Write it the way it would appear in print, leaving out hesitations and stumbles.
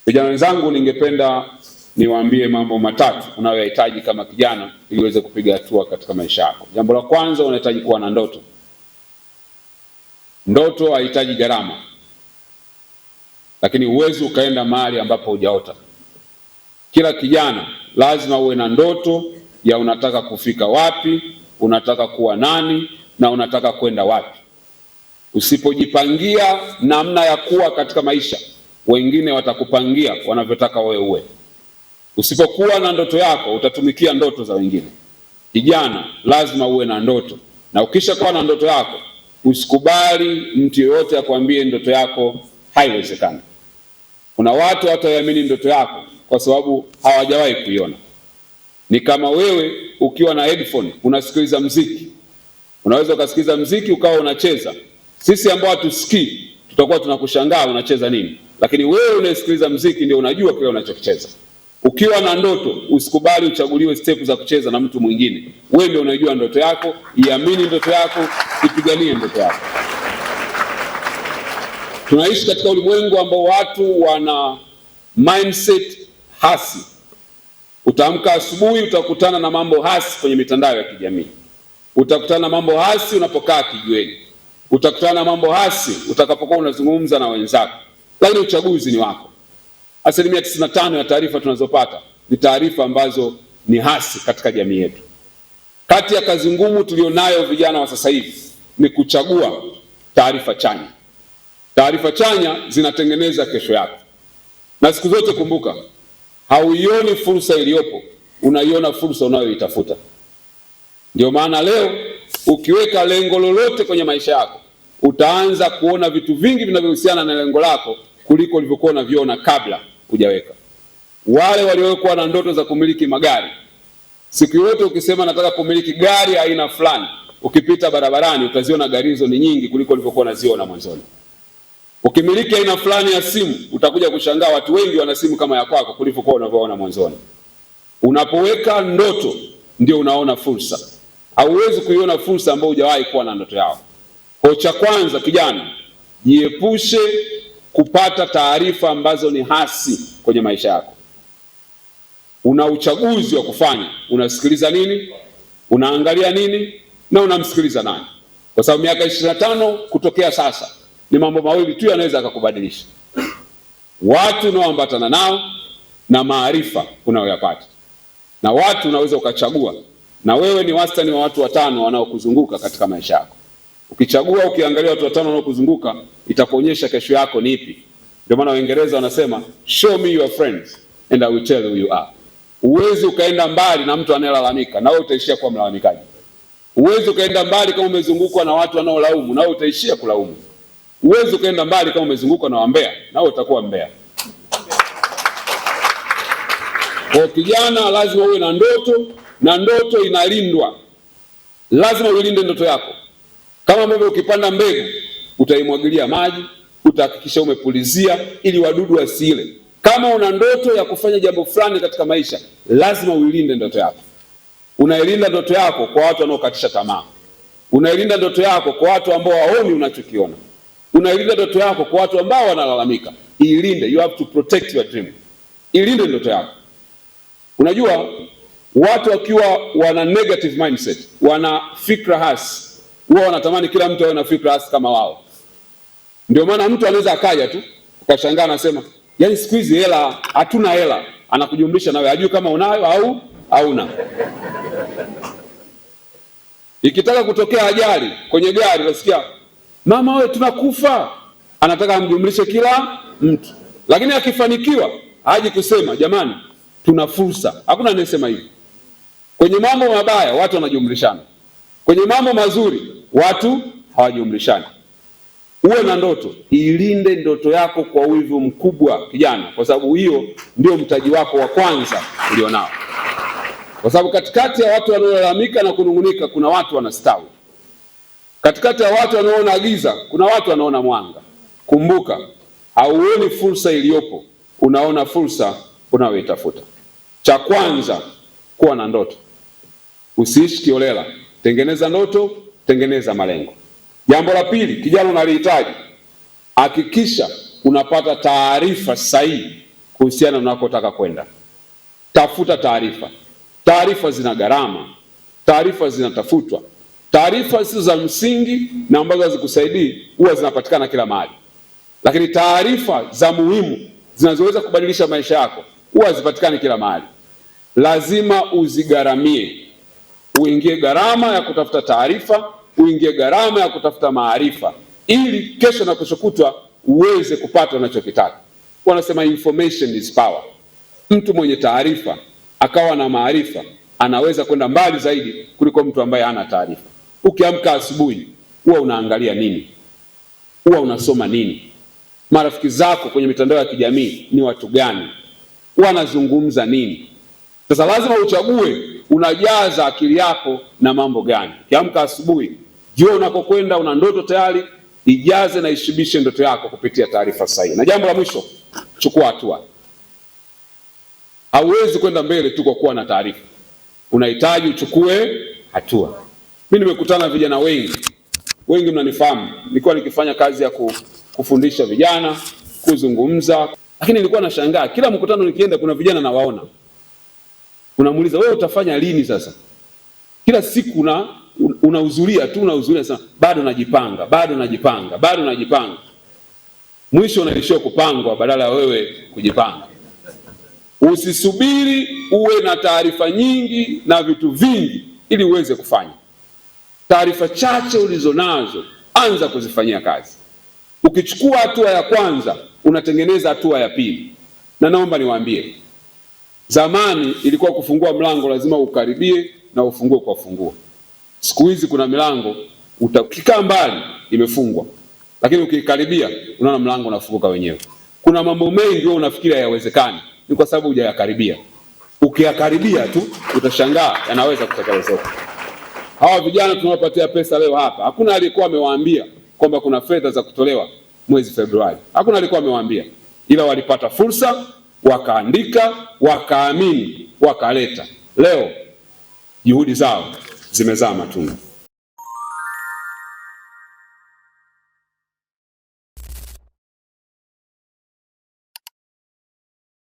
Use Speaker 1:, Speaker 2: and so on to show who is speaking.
Speaker 1: Vijana wenzangu, ningependa niwaambie mambo matatu unayohitaji kama kijana ili uweze kupiga hatua katika maisha yako. Jambo la kwanza, unahitaji kuwa na ndoto. Ndoto haihitaji gharama, lakini uwezi ukaenda mahali ambapo hujaota. Kila kijana lazima uwe na ndoto ya unataka kufika wapi, unataka kuwa nani na unataka kwenda wapi. Usipojipangia namna ya kuwa katika maisha, wengine watakupangia wanavyotaka wewe uwe. Usipokuwa na ndoto yako, utatumikia ndoto za wengine. Kijana lazima uwe na ndoto, na ukishakuwa na ndoto yako, usikubali mtu yeyote akwambie ndoto yako haiwezekani. Kuna watu hawataamini ndoto yako kwa sababu hawajawahi kuiona. Ni kama wewe ukiwa na headphone unasikiliza mziki. Unaweza ukasikiliza mziki ukawa unacheza. Sisi ambao hatusikii tutakuwa tunakushangaa unacheza nini, lakini wewe unasikiliza mziki ndio unajua kile unachokicheza. Ukiwa na ndoto, usikubali uchaguliwe step za kucheza na mtu mwingine. Wewe ndio unajua ndoto yako, iamini ndoto yako, ipiganie ndoto yako. Tunaishi katika ulimwengu ambao watu wana mindset hasi. Utaamka asubuhi utakutana na mambo hasi kwenye mitandao ya kijamii. Utakutana na mambo hasi unapokaa kijiweni. Utakutana na mambo hasi utakapokuwa unazungumza na wenzako. Lakini uchaguzi ni wako. 95% ya taarifa tunazopata ni taarifa ambazo ni hasi katika jamii yetu. Kati ya kazi ngumu tulionayo vijana wa sasa hivi ni kuchagua taarifa chanya. Taarifa chanya zinatengeneza kesho yako. Na siku zote kumbuka, hauioni fursa iliyopo, unaiona fursa unayoitafuta. Ndio maana leo ukiweka lengo lolote kwenye maisha yako, utaanza kuona vitu vingi vinavyohusiana na lengo lako kuliko ulivyokuwa unaviona kabla hujaweka. Wale waliokuwa na ndoto za kumiliki magari, siku yote ukisema nataka kumiliki gari aina fulani, ukipita barabarani utaziona gari hizo ni nyingi kuliko ulivyokuwa unaziona mwanzoni. Ukimiliki aina fulani ya simu, utakuja kushangaa watu wengi wana simu kama ya kwako kuliko kwa unavyoona mwanzoni. Unapoweka ndoto ndio unaona fursa. Hauwezi kuiona fursa ambayo hujawahi kuwa na ndoto yao. Kwa cha kwanza, kijana, jiepushe kupata taarifa ambazo ni hasi kwenye maisha yako. Una uchaguzi wa kufanya. Unasikiliza nini? Unaangalia nini? Na unamsikiliza nani? Kwa sababu miaka 25 kutokea sasa ni mambo mawili tu yanaweza yakakubadilisha: watu unaoambatana nao na maarifa unayoyapata. Na watu unaweza ukachagua, na wewe ni wastani wa watu 5 wanaokuzunguka katika maisha yako. Ukichagua, ukiangalia watu 5 wanaokuzunguka, itakuonyesha kesho yako ni ipi. Ndio maana Waingereza wanasema show me your friends and I will tell you who you are. Uwezi ukaenda mbali na mtu anayelalamika, na wewe utaishia kuwa mlalamikaji. Uwezi ukaenda mbali kama umezungukwa na watu wanaolaumu, na wewe utaishia kulaumu. Uwezi ukaenda mbali kama umezungukwa na wambea, na wewe utakuwa mbea. Kwa kijana lazima uwe na ndoto, na ndoto inalindwa. Lazima ulinde ndoto yako. Kama ambavyo ukipanda mbegu utaimwagilia maji, utahakikisha umepulizia ili wadudu wasile. Kama una ndoto ya kufanya jambo fulani katika maisha, lazima uilinde ndoto yako. Unailinda ndoto yako kwa watu wanaokatisha tamaa. Unailinda ndoto yako kwa watu ambao hawaoni unachokiona. Unailinda ndoto yako kwa watu ambao wanalalamika. Ilinde, you have to protect your dream. Ilinde ndoto yako. Unajua, watu wakiwa wana negative mindset, wana fikra hasi, huwa wanatamani kila mtu awe na fikra hasi kama wao. Ndio maana mtu anaweza akaja tu ukashangaa anasema, yaani siku hizi hela, hatuna hela. Anakujumlisha nawe, hajui kama unayo au hauna. Ikitaka kutokea ajali kwenye gari, unasikia, mama wewe tunakufa. Anataka amjumlishe kila mtu. Lakini akifanikiwa, haji kusema, jamani, tuna fursa. Hakuna anayesema hivi. Kwenye mambo mabaya watu wanajumlishana. Kwenye mambo mazuri watu hawajumlishani. Uwe na ndoto, ilinde ndoto yako kwa wivu mkubwa kijana, kwa sababu hiyo ndio mtaji wako wa kwanza ulionao. Kwa sababu katikati ya watu wanaolalamika na kunungunika kuna watu wanastawi. Katikati ya watu wanaoona giza kuna watu wanaona mwanga. Kumbuka, hauoni fursa iliyopo, unaona fursa unayoitafuta. Cha kwanza, kuwa na ndoto. Usiishi kiolela. Tengeneza ndoto, tengeneza malengo. Jambo la pili, kijana unalihitaji, hakikisha unapata taarifa sahihi kuhusiana na unakotaka kwenda. Tafuta taarifa. Taarifa zina gharama, taarifa zinatafutwa. Taarifa zisizo za msingi na ambazo hazikusaidii huwa zinapatikana kila mahali, lakini taarifa za muhimu zinazoweza kubadilisha maisha yako huwa hazipatikani kila mahali. Lazima uzigharamie, uingie gharama ya kutafuta taarifa, uingie gharama ya kutafuta maarifa, ili kesho na kesho kutwa uweze kupata unachokitaka. Wanasema information is power. Mtu mwenye taarifa akawa na maarifa anaweza kwenda mbali zaidi kuliko mtu ambaye hana taarifa. Ukiamka asubuhi huwa unaangalia nini? Huwa unasoma nini? Marafiki zako kwenye mitandao ya kijamii ni watu gani? Wanazungumza nini? Sasa lazima uchague unajaza akili yako na mambo gani. Ukiamka asubuhi, jua unakokwenda, una ndoto tayari, ijaze na ishibishe ndoto yako kupitia taarifa sahihi. Na jambo la mwisho, chukua hatua. Hauwezi kwenda mbele tu kwa kuwa na taarifa. Unahitaji uchukue hatua. Mimi nimekutana na vijana wengi mnanifahamu. Nilikuwa nikifanya kazi ya kufundisha vijana, kuzungumza, lakini nilikuwa nashangaa kila mkutano nikienda kuna vijana nawaona. Unamuuliza, wewe utafanya lini sasa? Kila siku unahudhuria sana, bado najipanga. Mwisho unaishia kupangwa badala ya wewe kujipanga. Usisubiri uwe na taarifa nyingi na vitu vingi ili uweze kufanya. Taarifa chache ulizonazo, anza kuzifanyia kazi. Ukichukua hatua ya kwanza, unatengeneza hatua ya pili. Na naomba niwaambie, zamani ilikuwa kufungua mlango lazima ukaribie na ufungue kwa funguo. Siku hizi kuna milango ukikaa mbali imefungwa, lakini ukikaribia unaona mlango unafunguka wenyewe. Kuna mambo mengi wewe unafikiri hayawezekani, ni kwa sababu hujayakaribia. Ukiyakaribia tu utashangaa yanaweza kutekelezeka. Hawa vijana tunawapatia pesa leo hapa, hakuna aliyekuwa amewaambia kwamba kuna fedha za kutolewa mwezi Februari. Hakuna aliyekuwa amewaambia, ila walipata fursa, wakaandika, wakaamini, wakaleta. Leo juhudi zao zimezaa matunda.